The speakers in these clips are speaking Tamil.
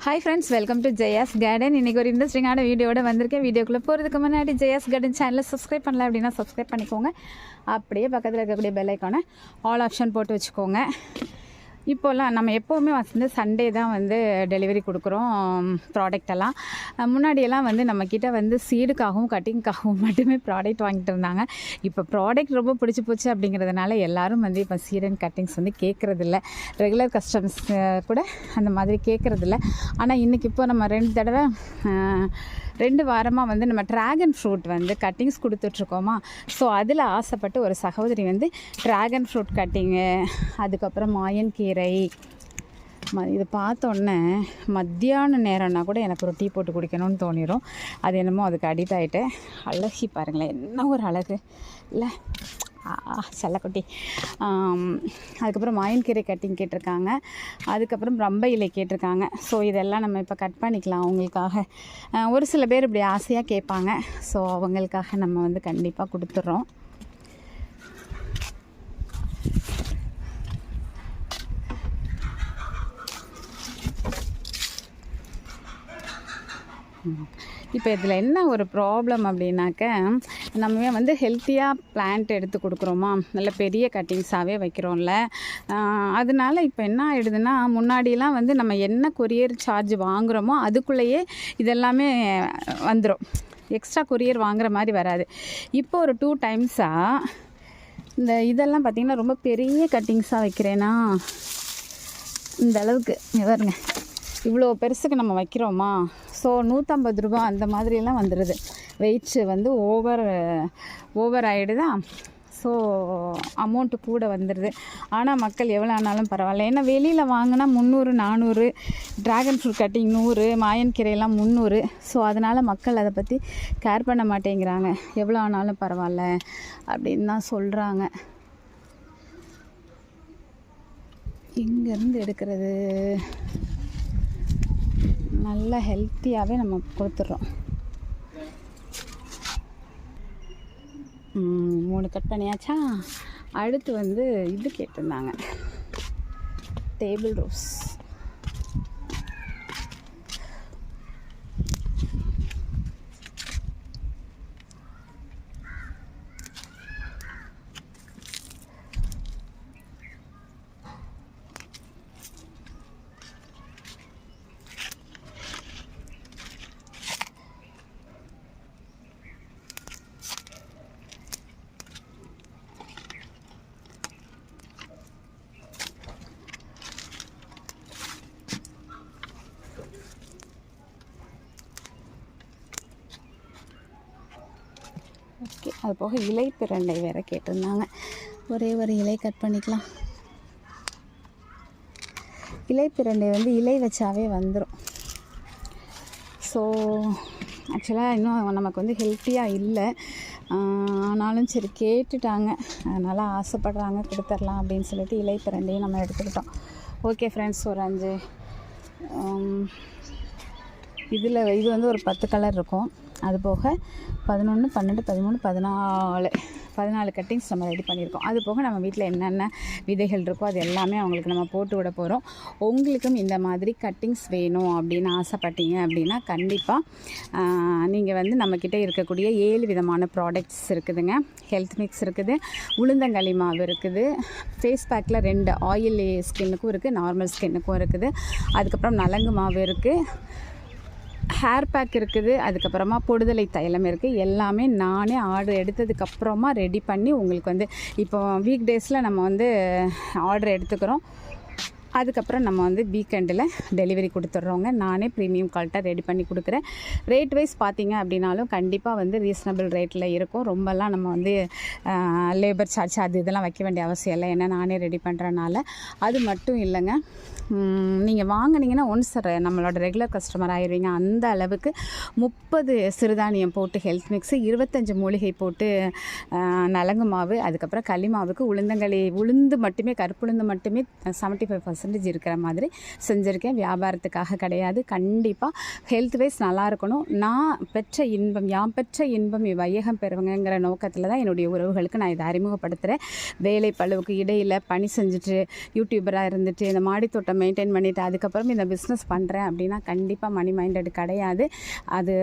Hi friends, welcome to Jaya's garden. இன்றைக்கி ஒரு இன்ட்ரெஸ்டிங்கான வீடியோட வந்திருக்கேன். வீடியோக்குள்ளே போகிறதுக்கு முன்னாடி ஜெயாஸ் கார்டன் சேனலை சப்ஸ்கிரைப் பண்ணல அப்படின்னா சப்ஸ்கிரைப் பண்ணிக்கோங்க. அப்படியே பக்கத்தில் இருக்கக்கூடிய பெல் ஐக்கானை ஆல் ஆப்ஷன் போட்டு வச்சுக்கோங்க. இப்போல்லாம் நம்ம எப்போவுமே வந்து சண்டே தான் வந்து டெலிவரி கொடுக்குறோம் ப்ராடக்டெல்லாம். முன்னாடியெல்லாம் வந்து நம்மக்கிட்ட வந்து சீடுக்காகவும் கட்டிங்காகவும் மட்டுமே ப்ராடக்ட் வாங்கிட்டு இருந்தாங்க. இப்போ ப்ராடக்ட் ரொம்ப பிடிச்சி போச்சு அப்படிங்கிறதுனால எல்லோரும் வந்து இப்போ சீட் அண்ட் கட்டிங்ஸ் வந்து கேட்குறதில்ல. ரெகுலர் கஸ்டமர்ஸ் கூட அந்த மாதிரி கேட்குறதில்ல. ஆனால் இன்றைக்கி இப்போ நம்ம 2 வாரமாக வந்து நம்ம ட்ராகன் ஃப்ரூட் வந்து கட்டிங்ஸ் கொடுத்துட்ருக்கோமா. ஸோ அதில் ஆசைப்பட்டு ஒரு சகோதரி வந்து ட்ராகன் ஃப்ரூட் கட்டிங்கு, அதுக்கப்புறம் மாயன்கீரை, இது பார்த்தோன்னே மத்தியான நேரம்னா கூட எனக்கு ஒரு டீ போட்டு குடிக்கணும்னு தோணிடும். அது என்னமோ அதுக்கு அடிக்ட் ஆகிட்டு. அழகி பாருங்களேன், என்ன ஒரு அழகு இல்லை செல்லக்குட்டி. அதுக்கப்புறம் மாயன்கீரை கட்டிங் கேட்டிருக்காங்க. அதுக்கப்புறம் ரம்பை இலை கேட்டிருக்காங்க. ஸோ இதெல்லாம் நம்ம இப்போ கட் பண்ணிக்கலாம் அவங்களுக்காக. ஒரு சில பேர் இப்படி ஆசையாக கேட்பாங்க. ஸோ அவங்களுக்காக நம்ம வந்து கண்டிப்பாக கொடுத்துட்றோம். இப்போ இதில் என்ன ஒரு ப்ராப்ளம் அப்படின்னாக்க, நம்ம வந்து ஹெல்த்தியாக பிளான்ட் எடுத்து கொடுக்குறோமா, நல்ல பெரிய கட்டிங்ஸாகவே வைக்கிறோம்ல. அதனால இப்போ என்ன ஆகிடுதுன்னா, முன்னாடிலாம் வந்து நம்ம என்ன கொரியர் சார்ஜ் வாங்குகிறோமோ அதுக்குள்ளேயே இதெல்லாமே வந்துடும். எக்ஸ்ட்ரா கொரியர் வாங்குகிற மாதிரி வராது. இப்போ ஒரு 2 டைம்ஸாக இந்த இதெல்லாம் பார்த்திங்கன்னா ரொம்ப பெரிய கட்டிங்ஸாக வைக்கிறேன்னா, இந்த அளவுக்கு பாருங்க, இவ்வளோ பெருசுக்கு நம்ம வைக்கிறோமா. ஸோ 150 ரூபா அந்த மாதிரியெல்லாம் வந்துடுது. வெயிட்ஸு வந்து ஓவர் ஆகிடுதா. ஸோ அமௌண்ட்டு கூட வந்துடுது. ஆனால் மக்கள் எவ்வளோ ஆனாலும் பரவாயில்ல. ஏன்னா வெளியில் வாங்கினா 300 400, ட்ராகன் ஃப்ரூட் கட்டிங் 100, மாயன்கீரையெல்லாம் 300. ஸோ அதனால் மக்கள் அதை பற்றி கேர் பண்ண மாட்டேங்கிறாங்க. எவ்வளோ ஆனாலும் பரவாயில்ல அப்படின்னு தான் சொல்கிறாங்க. இங்கேருந்து எடுக்கிறது நல்ல ஹெல்த்தியாகவே நம்ம கொடுத்துட்றோம். 3 கட் பண்ணியாச்சா. அடுத்து வந்து இது கேட்டிருந்தாங்க, டேபிள் ரோஸ். ஓகே, அது போக இலை பிரண்டை வேறு கேட்டிருந்தாங்க. ஒரே ஒரு இலை கட் பண்ணிக்கலாம். இலை பிரண்டை வந்து இலை வச்சாவே வந்துடும். ஸோ ஆக்சுவலாக இன்னும் நமக்கு வந்து ஹெல்த்தியாக இல்லை. ஆனாலும் சரி கேட்டுட்டாங்க, அதனால் ஆசைப்படுறாங்க, கொடுத்துர்லாம் அப்படின்னு சொல்லிட்டு இலை பிரண்டையும் நம்ம எடுத்துக்கிட்டோம். ஓகே ஃப்ரெண்ட்ஸ், ஒரு 5 இதில் இது வந்து ஒரு 10 கலர் இருக்கும். அது போக 11, 12, 13, 14 கட்டிங்ஸ் நம்ம ரெடி பண்ணியிருக்கோம். அது போக நம்ம வீட்டில் என்னென்ன விதைகள் இருக்கோ அது எல்லாமே அவங்களுக்கு நம்ம போட்டு விட போகிறோம். உங்களுக்கும் இந்த மாதிரி கட்டிங்ஸ் வேணும் அப்படின்னு ஆசைப்பட்டீங்க அப்படின்னா கண்டிப்பாக நீங்கள் வந்து நம்மக்கிட்ட இருக்கக்கூடிய 7 விதமான ப்ராடக்ட்ஸ் இருக்குதுங்க. ஹெல்த் மிக்ஸ் இருக்குது, உளுந்தங்களி மாவு இருக்குது, ஃபேஸ் பேக்கில் 2 ஆயில் ஸ்கின்னுக்கும் இருக்குது, நார்மல் ஸ்கின்னுக்கும் இருக்குது. அதுக்கப்புறம் நலங்கு மாவு இருக்குது, ஹேர் பேக் இருக்குது, அதுக்கப்புறமா பொடுதலை தைலம் இருக்குது. எல்லாமே நானே ஆர்டர் எடுத்ததுக்கப்புறமா ரெடி பண்ணி உங்களுக்கு வந்து இப்போ வீக் டேஸில் நம்ம வந்து ஆர்டர் எடுத்துக்கிறோம். அதுக்கப்புறம் நம்ம வந்து வீக்கெண்டில் டெலிவரி கொடுத்துட்றோங்க. நானே ப்ரீமியம் குவாலிட்டியாக ரெடி பண்ணி கொடுக்குறேன். ரேட் வைஸ் பார்த்திங்க அப்படின்னாலும் கண்டிப்பாக வந்து ரீசனபிள் ரேட்டில் இருக்கும். ரொம்பலாம் நம்ம வந்து லேபர் சார்ஜ் அது இதெல்லாம் வைக்க வேண்டிய அவசியம் இல்லை. ஏன்னா நானே ரெடி பண்ணுறனால. அது மட்டும் இல்லைங்க, நீங்கள் வாங்கினீங்கன்னா ஒன்ஸ் நம்மளோட ரெகுலர் கஸ்டமர் ஆகிடுவீங்க. அந்த அளவுக்கு 30 சிறுதானியம் போட்டு ஹெல்த் மிக்ஸு, 25 மூலிகை போட்டு நலங்கு மாவு, அதுக்கப்புறம் களி மாவுக்கு உளுந்து மட்டுமே, கருப்புளுந்து மட்டுமே 75% 100% இருக்கிற மாதிரி செஞ்சுருக்கேன். வியாபாரத்துக்காக கிடையாது. கண்டிப்பாக ஹெல்த் வைஸ் நல்லா இருக்கணும். நான் பெற்ற இன்பம், யாம் பெற்ற இன்பம் வையகம் பெறுவங்கிற நோக்கத்தில் தான் என்னுடைய உறவுகளுக்கு நான் இதை அறிமுகப்படுத்துகிறேன். வேலை பளுவுக்கு இடையில் பணி செஞ்சுட்டு யூடியூபராக இருந்துட்டு இந்த மாடித்தோட்டம் மெயின்டைன் பண்ணிவிட்டு அதுக்கப்புறம் இந்த பிஸ்னஸ் பண்ணுறேன் அப்படின்னா கண்டிப்பாக மணி மைண்டட் கிடையாது. அது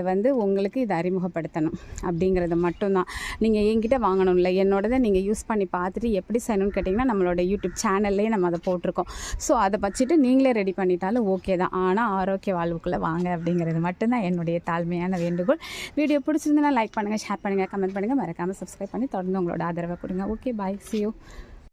உங்களுக்கு இதை அறிமுகப்படுத்தணும் அப்படிங்கிறது மட்டும்தான். நீங்கள் என்கிட்ட வாங்கணும்ல, என்னோடதை நீங்கள் யூஸ் பண்ணி பார்த்துட்டு எப்படி செய்யணும்னு கேட்டிங்கன்னா நம்மளோட யூடியூப் சேனல்லே நம்ம அதை போட்டிருக்கோம். ஸோ அதை வச்சுட்டு நீங்களே ரெடி பண்ணிட்டாலும் ஓகே தான். ஆனால் ஆரோக்கிய வாழ்வுக்குள்ளே வாங்க அப்படிங்கிறது மட்டும்தான் என்னுடைய தாழ்மையான வேண்டுகோள். வீடியோ பிடிச்சிருந்தனா லைக் பண்ணுங்கள், ஷேர் பண்ணுங்கள், கமெண்ட் பண்ணுங்கள், மறக்காமல் சப்ஸ்கிரைப் பண்ணி தொடர்ந்து உங்களோட ஆதரவை கொடுங்க. Okay, bye, see you.